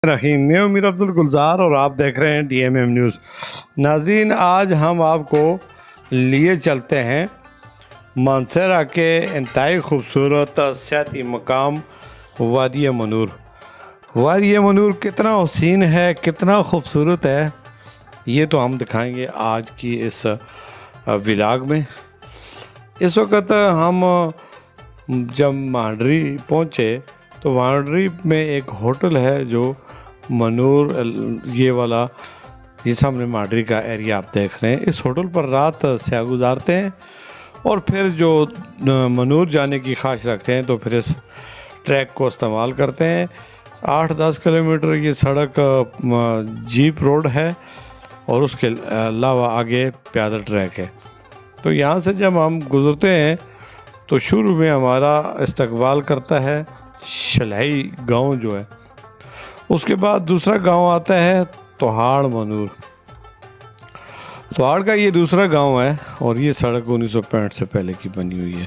رحیم میں امیر عبدالگلزار اور آپ دیکھ رہے ہیں ڈی ایم ایم نیوز۔ ناظرین، آج ہم آپ کو لیے چلتے ہیں مانسہرہ کے انتہائی خوبصورت سیاحتی مقام وادی منور۔ وادی منور کتنا حسین ہے، کتنا خوبصورت ہے، یہ تو ہم دکھائیں گے آج کی اس ولاگ میں۔ اس وقت ہم جب مانڈری پہنچے تو مانڈری میں ایک ہوٹل ہے جو منور، یہ سامنے مانڈری کا ایریا آپ دیکھ رہے ہیں۔ اس ہوٹل پر رات سیاح گزارتے ہیں اور پھر جو منور جانے کی خواہش رکھتے ہیں تو پھر اس ٹریک کو استعمال کرتے ہیں۔ 8-10 کلومیٹر یہ سڑک جیپ روڈ ہے اور اس کے علاوہ آگے پیدل ٹریک ہے۔ تو یہاں سے جب ہم گزرتے ہیں تو شروع میں ہمارا استقبال کرتا ہے شلہی گاؤں جو ہے، اس کے بعد دوسرا گاؤں آتا ہے توہاڑ منور۔ توہاڑ کا یہ دوسرا گاؤں ہے اور یہ سڑک 1965 سے پہلے کی بنی ہوئی ہے،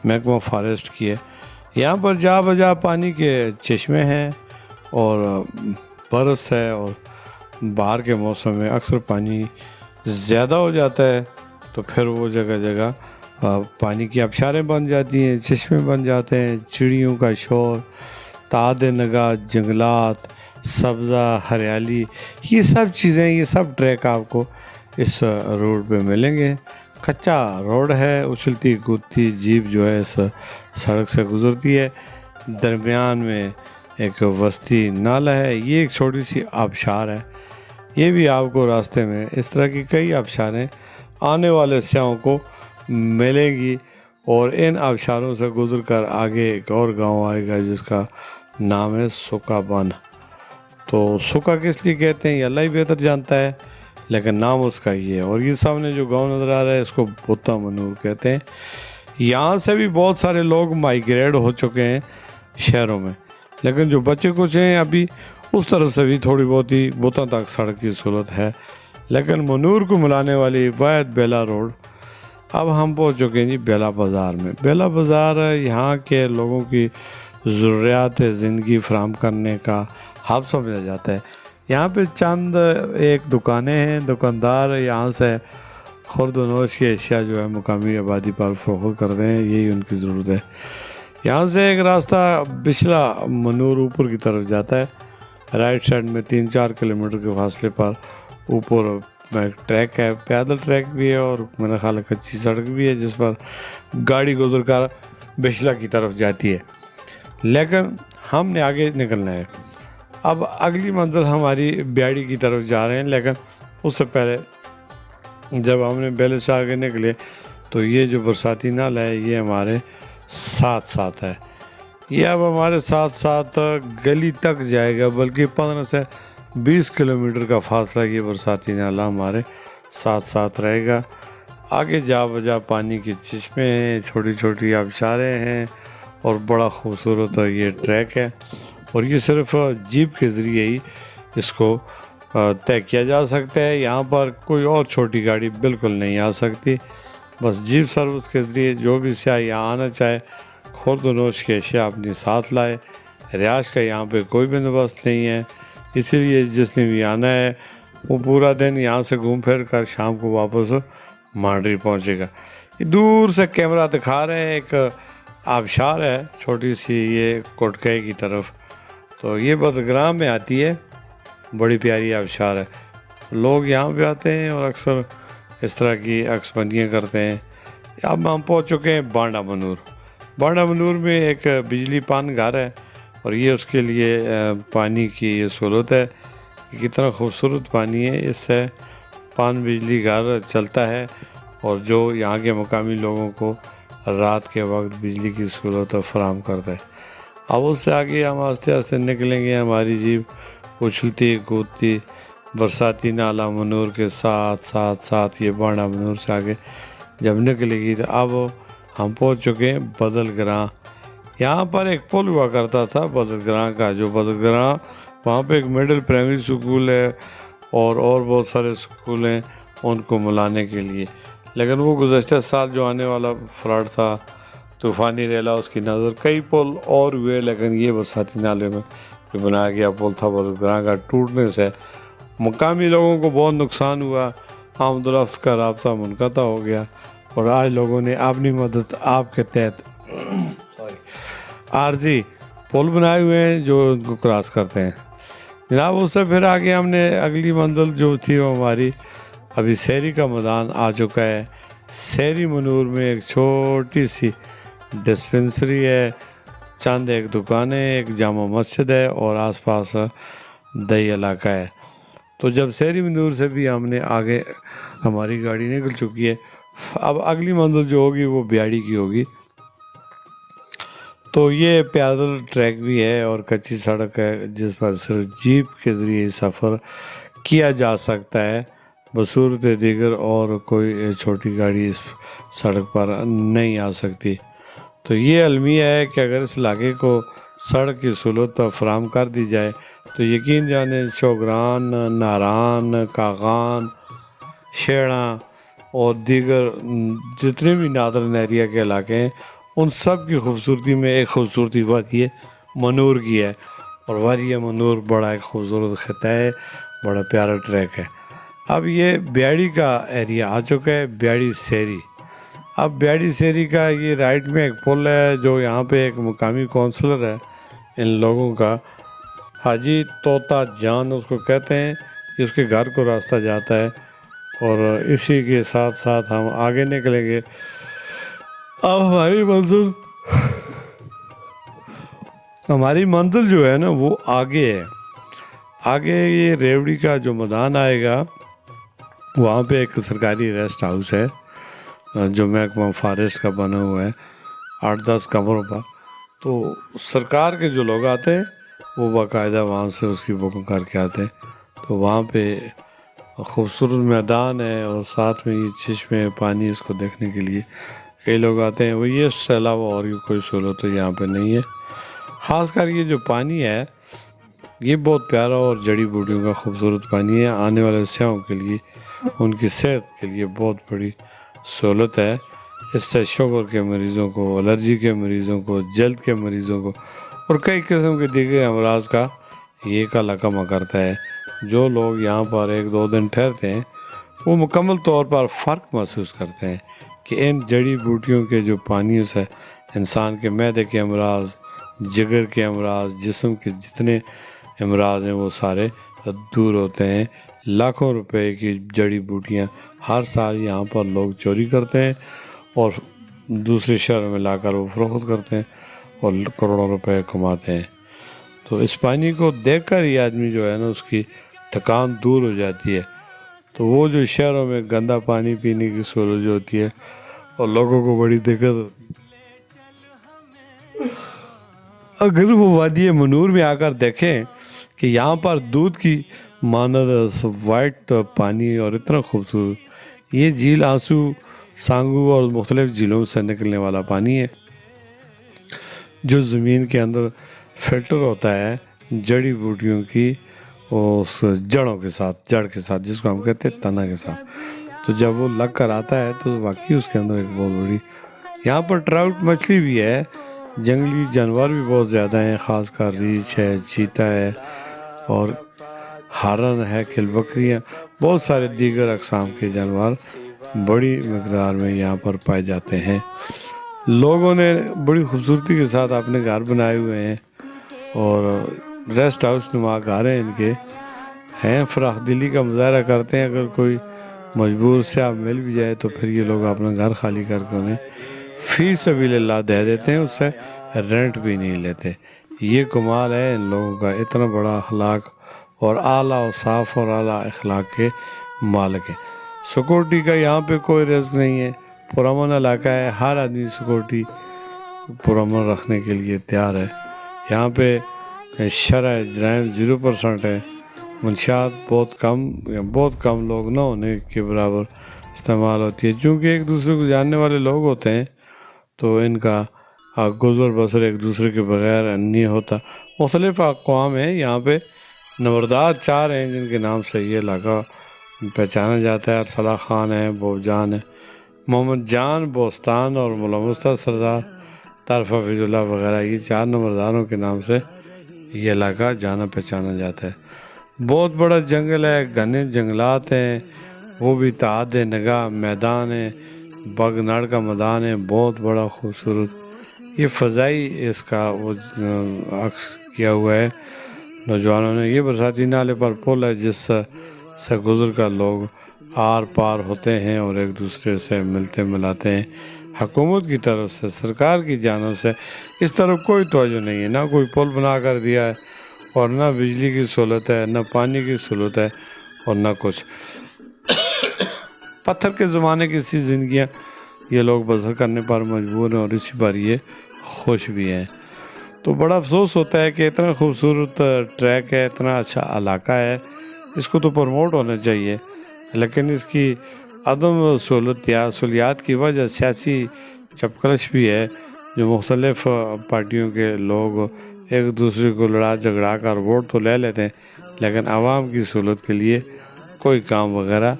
محکمہ فارسٹ کی ہے۔ یہاں پر جا بجا پانی کے چشمے ہیں اور برس ہے، اور باہر کے موسم میں اکثر پانی زیادہ ہو جاتا ہے تو پھر وہ جگہ جگہ پانی کی آبشاریں بن جاتی ہیں، چشمے بن جاتے ہیں، چڑیوں کا شور، تعداد نگاہ جنگلات، سبزہ ہریالی، یہ سب چیزیں، یہ سب ٹریک آپ کو اس روڈ پہ ملیں گے۔ کچا روڈ ہے، اچھلتی کودتی جیپ جو ہے اس سڑک سے گزرتی ہے۔ درمیان میں ایک وسطی نالہ ہے، یہ ایک چھوٹی سی آبشار ہے۔ یہ بھی آپ کو راستے میں اس طرح کی کئی آبشاریں آنے والے سیاحوں کو ملیں گی، اور ان آبشاروں سے گزر کر آگے ایک اور گاؤں آئے گا جس کا نام ہے سکا بن۔ تو سکا کس لیے کہتے ہیں یہ اللہ ہی بہتر جانتا ہے، لیکن نام اس کا یہ ہے۔ اور یہ سامنے جو گاؤں نظر آ رہا ہے اس کو بوتا منور کہتے ہیں۔ یہاں سے بھی بہت سارے لوگ مائیگریٹ ہو چکے ہیں شہروں میں، لیکن جو بچے کچھ ہیں ابھی اس طرف سے بھی تھوڑی بہت ہی بوتا تک سڑک کی سہولت ہے، لیکن منور کو ملانے والی واحد بیلا روڈ۔ اب ہم پہنچ چکے ہیں جی بیلا بازار میں۔ بیلا بازار یہاں کے لوگوں کی ضروریات زندگی فراہم کرنے کا ہب سمجھا جاتا ہے۔ یہاں پہ چند ایک دکانیں ہیں، دکاندار یہاں سے خورد و نوش کی اشیاء جو ہے مقامی آبادی پر فروخت کرتے ہیں، یہی ان کی ضرورت ہے۔ یہاں سے ایک راستہ بچلا منور اوپر کی طرف جاتا ہے، رائٹ سائڈ میں 3-4 کلومیٹر کے فاصلے پر اوپر ٹریک ہے، پیدل ٹریک بھی ہے اور میرا خیال ہے کچی سڑک بھی ہے جس پر گاڑی گزر کر بچلا کی طرف جاتی ہے، لیکن ہم نے آگے نکلنا ہے۔ اب اگلی منزل ہماری بیاڑی کی طرف جا رہے ہیں، لیکن اس سے پہلے جب ہم نے بیلے سے آگے نکلے تو یہ جو برساتی نالہ ہے یہ ہمارے ساتھ ساتھ ہے۔ یہ اب ہمارے ساتھ ساتھ گلی تک جائے گا، بلکہ 15 سے 20 کلومیٹر کا فاصلہ یہ برساتی نالہ ہمارے ساتھ ساتھ رہے گا۔ آگے جا بجا پانی کے چشمے ہیں، چھوٹی چھوٹی آبشاریں ہیں اور بڑا خوبصورت یہ ٹریک ہے، اور یہ صرف جیپ کے ذریعے ہی اس کو طے کیا جا سکتا ہے۔ یہاں پر کوئی اور چھوٹی گاڑی بالکل نہیں آ سکتی، بس جیپ سروس کے ذریعے جو بھی سیاح یہاں آنا چاہے خورد و نوش کے اشیاء اپنے ساتھ لائے۔ رہائش کا یہاں پہ کوئی بندوبست نہیں ہے، اسی لیے جس نے بھی آنا ہے وہ پورا دن یہاں سے گھوم پھر کر شام کو واپس مانڈری پہنچے گا۔ یہ دور سے کیمرہ دکھا رہے ہیں، ایک آبشار ہے چھوٹی سی، یہ کوٹکئی کی طرف، تو یہ بدگراں میں آتی ہے، بڑی پیاری آبشار ہے۔ لوگ یہاں پہ آتے ہیں اور اکثر اس طرح کی عکس بندیاں کرتے ہیں۔ اب ہم پہنچ چکے ہیں بانڈا منور۔ بانڈا منور میں ایک بجلی پان گھر ہے اور یہ اس کے لیے پانی کی یہ سہولت ہے۔ کتنا خوبصورت پانی ہے، اس سے پان بجلی گھر چلتا ہے اور جو یہاں کے مقامی لوگوں کو رات کے وقت بجلی کی سہولت فراہم کرتا ہے۔ اب اس سے آگے ہم آہستہ آہستہ نکلیں گے، ہماری جیپ اچھلتی کودتی برساتی نالہ منور کے ساتھ ساتھ ساتھ یہ بانڈا منور سے آگے جب نکلے گی تو اب ہم پہنچ چکے ہیں بدل گراں۔ یہاں پر ایک پل ہوا کرتا تھا بدل گراں کا، جو بدل گراں وہاں پہ ایک مڈل پرائمری سکول ہے اور بہت سارے سکول ہیں ان کو ملانے کے لیے، لیکن وہ گزشتہ سال جو آنے والا فلڈ تھا، طوفانی ریلا، اس کی نظر کئی پل اور ہوئے، لیکن یہ برساتی نالے میں جو بنایا گیا پل تھا وہ گراں کا ٹوٹنے سے مقامی لوگوں کو بہت نقصان ہوا، آمد و رفت کا رابطہ منقطع ہو گیا، اور آج لوگوں نے اپنی مدد آپ کے تحت عارضی پل بنائے ہوئے ہیں جو ان کو کراس کرتے ہیں جناب۔ اس سے پھر آگے ہم نے اگلی منزل جو تھی وہ ہماری ابھی سیری کا میدان آ چکا ہے۔ سیری منور میں ایک چھوٹی سی ڈسپنسری ہے، چند ایک دکانیں، ایک جامع مسجد ہے اور آس پاس دیہی علاقہ ہے۔ تو جب سیری منور سے بھی ہم نے آگے ہماری گاڑی نکل چکی ہے، اب اگلی منزل جو ہوگی وہ بیاڑی کی ہوگی۔ تو یہ پیدل ٹریک بھی ہے اور کچی سڑک ہے جس پر صرف جیپ کے ذریعے سفر کیا جا سکتا ہے، بصورت دیگر اور کوئی چھوٹی گاڑی اس سڑک پر نہیں آ سکتی۔ تو یہ المیہ ہے کہ اگر اس علاقے کو سڑک کی سہولت فراہم کر دی جائے تو یقین جانیں چوگران، ناران، کاغان، شیڑاں اور دیگر جتنے بھی نادرن ایریا کے علاقے ہیں ان سب کی خوبصورتی میں ایک خوبصورتی وادی منور کی ہے، اور وادی منور بڑا ایک خوبصورت خطہ ہے، بڑا پیارا ٹریک ہے۔ اب یہ بیاڑی کا ایریا آ چکا ہے، بیاڑی سیری۔ اب بیاڑی سیری کا یہ رائٹ میں ایک پل ہے جو یہاں پہ ایک مقامی کونسلر ہے ان لوگوں کا، حاجی طوطا جان اس کو کہتے ہیں، یہ اس کے گھر کو راستہ جاتا ہے، اور اسی کے ساتھ ساتھ ہم آگے نکلیں گے۔ اب ہماری منزل جو ہے نا وہ آگے ہے، آگے یہ ریوڑی کا جو میدان آئے گا وہاں پہ ایک سرکاری ریسٹ ہاؤس ہے جو محکمہ فارسٹ کا بنا ہوا ہے 8-10 کمروں پر۔ تو سرکار کے جو لوگ آتے ہیں وہ باقاعدہ وہاں سے اس کی بکنگ کر کے آتے ہیں۔ تو وہاں پہ خوبصورت میدان ہے اور ساتھ میں یہ چشمے پانی اس کو دیکھنے کے لیے کئی لوگ آتے ہیں۔ وہ یہ اس سے علاوہ اور کوئی سہولت یہاں پہ نہیں ہے۔ خاص کر یہ جو پانی ہے یہ بہت پیارا اور جڑی بوٹیوں کا خوبصورت پانی ہے، آنے والے سیاحوں کے لیے ان کی صحت کے لیے بہت بڑی سہولت ہے۔ اس سے شوگر کے مریضوں کو، الرجی کے مریضوں کو، جلد کے مریضوں کو اور کئی قسم کے دیگر امراض کا یہ کلکمہ کرتا ہے۔ جو لوگ یہاں پر 1-2 دن ٹھہرتے ہیں وہ مکمل طور پر فرق محسوس کرتے ہیں کہ ان جڑی بوٹیوں کے جو پانیوں سے انسان کے معدے کے امراض، جگر کے امراض، جسم کے جتنے امراض ہیں وہ سارے دور ہوتے ہیں۔ لاکھوں روپے کی جڑی بوٹیاں ہر سال یہاں پر لوگ چوری کرتے ہیں اور دوسرے شہروں میں لا کر وہ فروخت کرتے ہیں اور کروڑوں روپے کماتے ہیں۔ تو اس پانی کو دیکھ کر ہی آدمی جو ہے نا اس کی تھکان دور ہو جاتی ہے۔ تو وہ جو شہروں میں گندا پانی پینے کی سہولت جو ہوتی ہے اور لوگوں کو بڑی دقت ہوتی ہے، اگر وہ وادی منور میں آ کر دیکھیں کہ یہاں پر دودھ کی مانند وائٹ پانی اور اتنا خوبصورت، یہ جھیل آنسو، سانگو اور مختلف جھیلوں سے نکلنے والا پانی ہے جو زمین کے اندر فلٹر ہوتا ہے جڑی بوٹیوں کی اس جڑوں کے ساتھ، جڑ کے ساتھ، جس کو ہم کہتے ہیں تنا کے ساتھ۔ تو جب وہ لگ کر آتا ہے تو واقعی اس کے اندر ایک بہت بڑی، یہاں پر ٹراؤٹ مچھلی بھی ہے، جنگلی جانور بھی بہت زیادہ ہیں، خاص کر ریچھ ہے، چیتا ہے اور ہارن ہے، کل بکریاں، بہت سارے دیگر اقسام کے جانور بڑی مقدار میں یہاں پر پائے جاتے ہیں۔ لوگوں نے بڑی خوبصورتی کے ساتھ اپنے گھر بنائے ہوئے ہیں اور ریسٹ ہاؤس نما گھر ہیں ان کے ہیں، فراخ دلی کا مظاہرہ کرتے ہیں۔ اگر کوئی مجبور سے آپ مل بھی جائے تو پھر یہ لوگ اپنا گھر خالی کر کے انہیں فی سبیل اللہ دے دیتے ہیں، اس سے رینٹ بھی نہیں لیتے۔ یہ کمال ہے ان لوگوں کا، اتنا بڑا اخلاق اور اعلیٰ و صاف اور اعلیٰ اخلاق کے مالک ہیں۔ سیکورٹی کا یہاں پہ کوئی رسک نہیں ہے، پرامن علاقہ ہے، ہر آدمی سیکورٹی پرامن رکھنے کے لیے تیار ہے۔ یہاں پہ شرح جرائم 0% ہے، منشیات بہت کم لوگ نہ ہونے کے برابر استعمال ہوتی ہے، چونکہ ایک دوسرے کو جاننے والے لوگ ہوتے ہیں تو ان کا گزر بسر ایک دوسرے کے بغیر نہیں ہوتا۔ مختلف اقوام ہیں یہاں پہ، نمبردار 4 ہیں جن کے نام سے یہ علاقہ پہچانا جاتا ہے۔ ارسلہ خان ہے، بوب جان ہے، محمد جان بوستان اور ملا مصطفیٰ سردار، طارق حفیظ اللہ وغیرہ، یہ 4 نمبرداروں کے نام سے یہ علاقہ جانا پہچانا جاتا ہے۔ بہت بڑا جنگل ہے، گھنے جنگلات ہیں، وہ بھی تعداد نگاہ میدان ہے، بگناڑ کا میدان ہے، بہت بڑا خوبصورت۔ یہ فضائی اس کا وہ عکس کیا ہوا ہے نوجوانوں نے۔ یہ برساتی نالے پر پل ہے جس سے گزر کر لوگ آر پار ہوتے ہیں اور ایک دوسرے سے ملتے ملاتے ہیں۔ حکومت کی طرف سے، سرکار کی جانب سے اس طرف کوئی توجہ نہیں ہے، نہ کوئی پل بنا کر دیا ہے اور نہ بجلی کی سہولت ہے، نہ پانی کی سہولت ہے اور نہ کچھ۔ پتھر کے زمانے کی سی زندگیاں یہ لوگ بسر کرنے پر مجبور ہیں اور اسی پر یہ خوش بھی ہیں۔ تو بڑا افسوس ہوتا ہے کہ اتنا خوبصورت ٹریک ہے، اتنا اچھا علاقہ ہے، اس کو تو پروموٹ ہونا چاہیے، لیکن اس کی عدم سہولیات کی وجہ سیاسی چپکلش بھی ہے، جو مختلف پارٹیوں کے لوگ ایک دوسرے کو لڑا جھگڑا کر ووٹ تو لے لیتے ہیں لیکن عوام کی سہولت کے لیے کوئی کام وغیرہ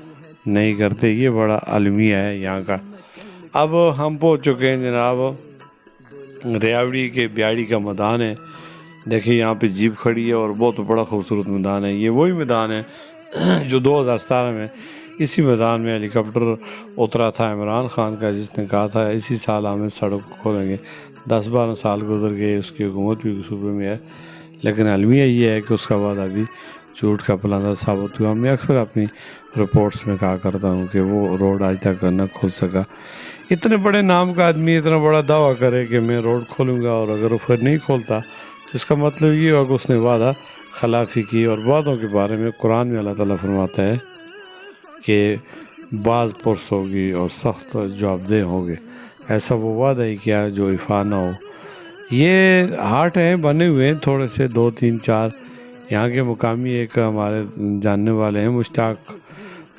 نہیں کرتے۔ یہ بڑا المیہ ہے یہاں کا۔ اب ہم پہنچ چکے ہیں جناب ریاوڑی کے بیاڑی کا میدان ہے۔ دیکھیں یہاں پہ جیپ کھڑی ہے اور بہت بڑا خوبصورت میدان ہے۔ یہ وہی میدان ہے جو 2017 میں اسی میدان میں ہیلی کاپٹر اترا تھا عمران خان کا، جس نے کہا تھا اسی سال ہمیں سڑک کھولیں گے۔ 10-12 سال گزر گئے، اس کی حکومت بھی صوبے میں ہے، لیکن المیہ یہ ہے کہ اس کا بعد ابھی جھوٹ کا پلندہ ثابت ہوا۔ میں اکثر اپنی رپورٹس میں کہا کرتا ہوں کہ وہ روڈ آج تک نہ کھل سکا۔ اتنے بڑے نام کا آدمی اتنا بڑا دعویٰ کرے کہ میں روڈ کھولوں گا اور اگر وہ پھر نہیں کھولتا تو اس کا مطلب یہ ہوگا کہ اس نے وعدہ خلافی کی، اور وعدوں کے بارے میں قرآن میں اللہ تعالیٰ فرماتا ہے کہ بعض پرس ہوگی اور سخت جوابدہ ہوں گے۔ ایسا وہ وعدہ ہی کیا جو وفا نہ ہو۔ یہ ہاٹ ہیں بنے ہوئے ہیں تھوڑے سے 2-3-4 یہاں کے مقامی ایک ہمارے جاننے والے ہیں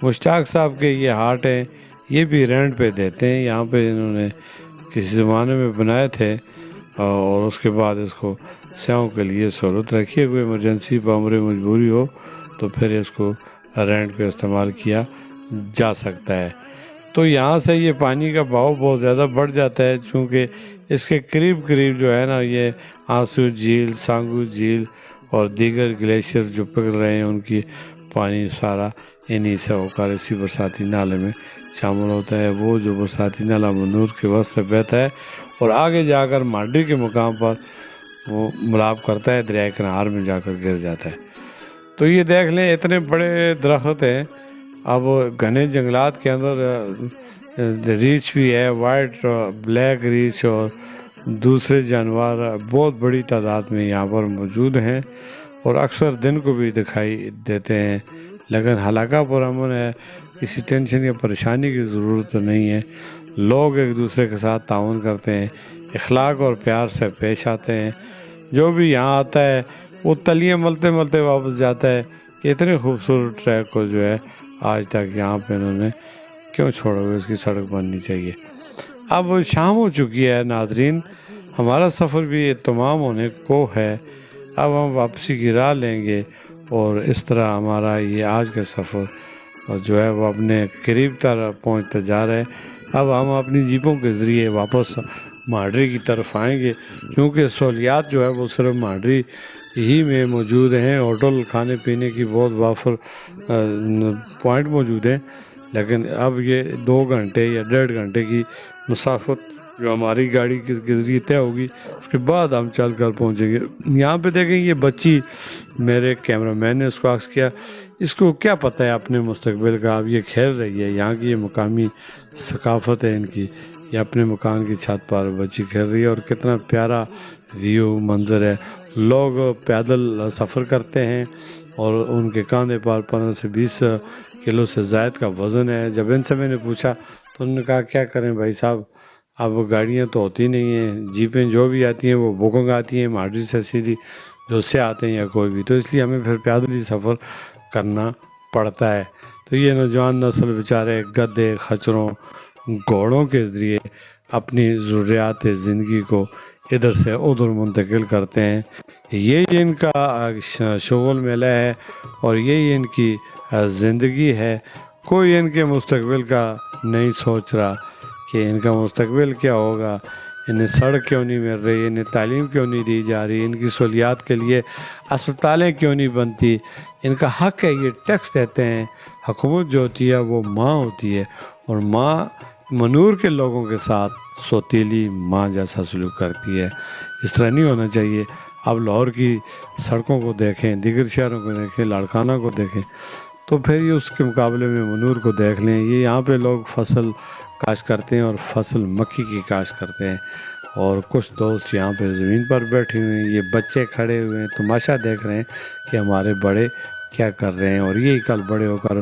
مشتاق صاحب کے یہ ہاٹ ہیں، یہ بھی رینٹ پہ دیتے ہیں۔ یہاں پہ انہوں نے کسی زمانے میں بنائے تھے اور اس کے بعد اس کو سیاحوں کے لیے سہولت رکھی ہے، کوئی ایمرجنسی بامر مجبوری ہو تو پھر اس کو رینٹ پہ استعمال کیا جا سکتا ہے۔ تو یہاں سے یہ پانی کا بہاؤ بہت زیادہ بڑھ جاتا ہے، چونکہ اس کے قریب جو ہے نا یہ آنسو جھیل، سانگو جھیل اور دیگر گلیشیئر جو پگھل رہے ہیں ان کی پانی سارا انہی سے ہو کر اسی برساتی نالے میں شامل ہوتا ہے۔ وہ جو برساتی نالہ منور کے وسط سے بہتا ہے اور آگے جا کر مانڈی کے مقام پر وہ ملاب کرتا ہے، دریائے کنہار میں جا کر گر جاتا ہے۔ تو یہ دیکھ لیں اتنے بڑے درخت ہیں۔ اب گھنے جنگلات کے اندر ریچھ بھی ہے، وائٹ بلیک ریچھ اور دوسرے جانور بہت بڑی تعداد میں یہاں پر موجود ہیں اور اکثر دن کو بھی دکھائی دیتے ہیں، لیکن علاقہ پرامن ہے، کسی ٹینشن یا پریشانی کی ضرورت نہیں ہے۔ لوگ ایک دوسرے کے ساتھ تعاون کرتے ہیں، اخلاق اور پیار سے پیش آتے ہیں۔ جو بھی یہاں آتا ہے وہ تلیاں ملتے ملتے واپس جاتا ہے کہ اتنے خوبصورت ٹریک کو جو ہے آج تک یہاں پہ انہوں نے کیوں چھوڑا ہوئے، اس کی سڑک بننی چاہیے۔ اب شام ہو چکی ہے ناظرین، ہمارا سفر بھی تمام ہونے کو ہے۔ اب ہم واپسی کی راہ لیں گے اور اس طرح ہمارا یہ آج کا سفر جو ہے وہ اپنے قریب تر پہنچتا جا رہا ہے۔ اب ہم اپنی جیپوں کے ذریعے واپس ماڈری کی طرف آئیں گے، کیونکہ سہولیات جو ہے وہ صرف ماڈری ہی میں موجود ہیں۔ ہوٹل، کھانے پینے کی بہت وافر پوائنٹ موجود ہیں، لیکن اب یہ 2 گھنٹے یا 1.5 گھنٹے کی مسافت جو ہماری گاڑی کے ذریعے طے ہوگی، اس کے بعد ہم چل کر پہنچیں گے۔ یہاں پہ دیکھیں یہ بچی، میرے کیمرہ مین نے اس کو عکس کیا، اس کو کیا پتہ ہے اپنے مستقبل کا، اب یہ کھیل رہی ہے۔ یہاں کی یہ مقامی ثقافت ہے ان کی، یہ اپنے مکان کی چھت پر بچی کھیل رہی ہے اور کتنا پیارا ویو منظر ہے۔ لوگ پیدل سفر کرتے ہیں اور ان کے کاندھے پر 15 سے 20 کلو سے زائد کا وزن ہے۔ جب ان سے میں نے پوچھا تو انہوں نے کہا کیا کریں بھائی صاحب، اب گاڑیاں تو ہوتی نہیں ہیں، جیپیں جو بھی آتی ہیں وہ بکنگ آتی ہیں ماڈری سے سیدھی، جو سے آتے ہیں یا کوئی بھی، تو اس لیے ہمیں پھر پیدل ہی سفر کرنا پڑتا ہے۔ تو یہ نوجوان نسل بیچارے گدھے، خچروں، گھوڑوں کے ذریعے اپنی ضروریات زندگی کو ادھر سے ادھر منتقل کرتے ہیں۔ یہی ان کا شغل میلہ ہے اور یہی ان کی زندگی ہے۔ کوئی ان کے مستقبل کا نہیں سوچ رہا کہ ان کا مستقبل کیا ہوگا، انہیں سڑک کیوں نہیں مل رہی، انہیں تعلیم کیوں نہیں دی جا رہی، ان کی سہولیات کے لیے اسپتالیں کیوں نہیں بنتی، ان کا حق ہے، یہ ٹیکس دیتے ہیں۔ حکومت جو ہوتی ہے وہ ماں ہوتی ہے، اور ماں منور کے لوگوں کے ساتھ سوتیلی ماں جیسا سلوک کرتی ہے۔ اس طرح نہیں ہونا چاہیے۔ اب لاہور کی سڑکوں کو دیکھیں، دیگر شہروں کو دیکھیں، لاڑکانہ کو دیکھیں، تو پھر یہ اس کے مقابلے میں منور کو دیکھ لیں۔ یہ یہاں پہ لوگ فصل کاشت کرتے ہیں، اور فصل مکھی کی کاشت کرتے ہیں، اور کچھ دوست یہاں پہ زمین پر بیٹھے ہوئے ہیں، یہ بچے کھڑے ہوئے ہیں، تماشا دیکھ رہے ہیں کہ ہمارے بڑے کیا کر رہے ہیں، اور یہی کل بڑے ہو کر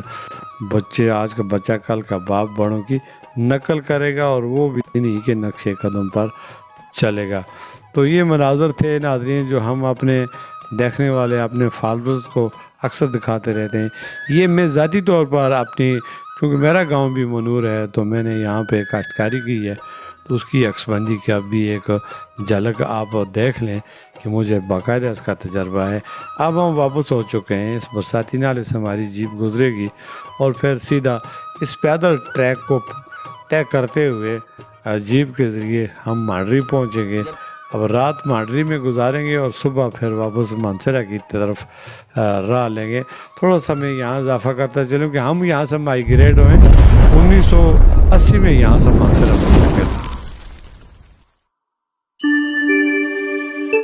بچے، آج کا بچہ کل کا باپ بڑوں کی نقل کرے گا، اور وہ بھی نہیں کہ نقشے قدم پر چلے گا۔ تو یہ مناظر تھے ناظرین جو ہم اپنے دیکھنے والے، اپنے فالورز کو اکثر دکھاتے رہتے ہیں۔ یہ میں ذاتی طور پر اپنی، کیونکہ میرا گاؤں بھی منور ہے، تو میں نے یہاں پہ کاشتکاری کی ہے، تو اس کی عکس بندی کا بھی ایک جھلک آپ دیکھ لیں کہ مجھے باقاعدہ اس کا تجربہ ہے۔ اب ہم واپس ہو چکے ہیں، اس برساتی نالے سے ہماری جیپ گزرے گی، اور پھر سیدھا اس پیدل ٹریک کو طے کرتے ہوئے جیپ کے ذریعے ہم مانڈری پہنچیں گے۔ اب رات مانڈری میں گزاریں گے، اور صبح پھر واپس مانسہرہ کی طرف راہ لیں گے۔ تھوڑا سا میں یہاں اضافہ کرتا چلوں کہ ہم یہاں سے مائیگریٹ ہوئے 1980 میں یہاں سے مانسہرہ پہنچے تھے۔